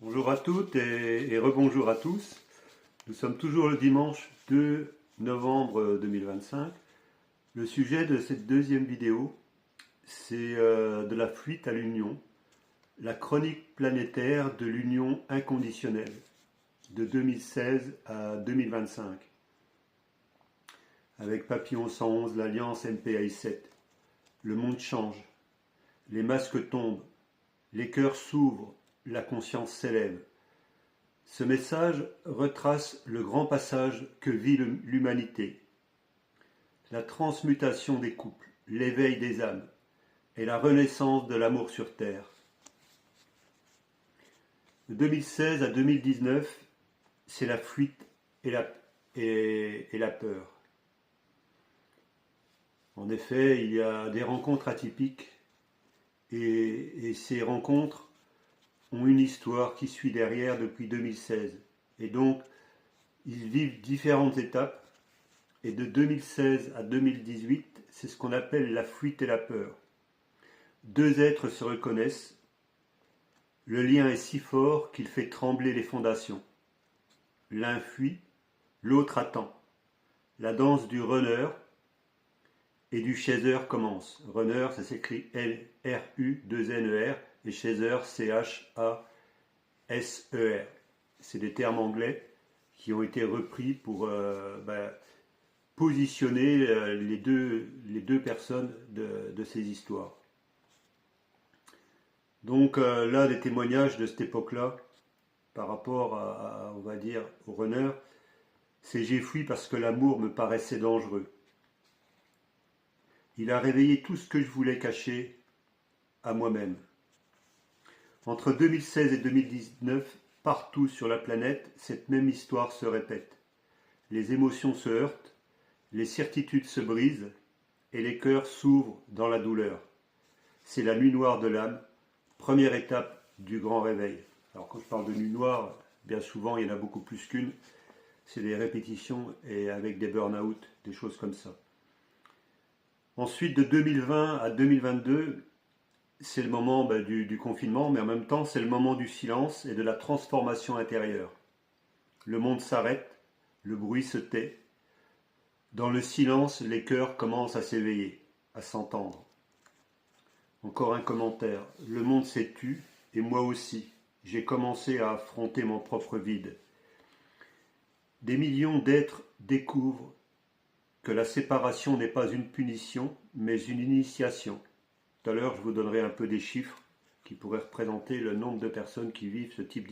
Bonjour à toutes et rebonjour à tous. Nous sommes toujours le dimanche 2 novembre 2025. Le sujet de cette deuxième vidéo, c'est de la fuite à l'union, la chronique planétaire de l'union inconditionnelle de 2016 à 2025. Avec Papillon 111, l'Alliance MPI 7. Le monde change, les masques tombent, les cœurs s'ouvrent, la conscience s'élève. Ce message retrace le grand passage que vit l'humanité. La transmutation des couples, l'éveil des âmes et la renaissance de l'amour sur Terre. De 2016 à 2019, c'est la fuite et la peur. En effet, il y a des rencontres atypiques et ces rencontres ont une histoire qui suit derrière depuis 2016. Et donc, ils vivent différentes étapes. Et de 2016 à 2018, c'est ce qu'on appelle la fuite et la peur. Deux êtres se reconnaissent. Le lien est si fort qu'il fait trembler les fondations. L'un fuit, l'autre attend. La danse du runner et du chaser commence. Runner, ça s'écrit L-R-U-2-N-E-R et chaser, C-H-A-S-E-R. C'est des termes anglais qui ont été repris pour positionner les deux personnes de ces histoires. Donc là, des témoignages de cette époque-là, par rapport on va dire, au runner, c'est « j'ai fui parce que l'amour me paraissait dangereux. Il a réveillé tout ce que je voulais cacher à moi-même. » Entre 2016 et 2019, partout sur la planète, cette même histoire se répète. Les émotions se heurtent, les certitudes se brisent et les cœurs s'ouvrent dans la douleur. C'est la nuit noire de l'âme, première étape du grand réveil. Alors quand je parle de nuit noire, bien souvent il y en a beaucoup plus qu'une. C'est des répétitions et avec des burn-out, des choses comme ça. Ensuite, de 2020 à 2022, c'est le moment du confinement, mais en même temps, c'est le moment du silence et de la transformation intérieure. Le monde s'arrête, le bruit se tait. Dans le silence, les cœurs commencent à s'éveiller, à s'entendre. Encore un commentaire. Le monde s'est tu, et moi aussi. J'ai commencé à affronter mon propre vide. Des millions d'êtres découvrent que la séparation n'est pas une punition, mais une initiation. Tout à l'heure, je vous donnerai un peu des chiffres qui pourraient représenter le nombre de personnes qui vivent ce type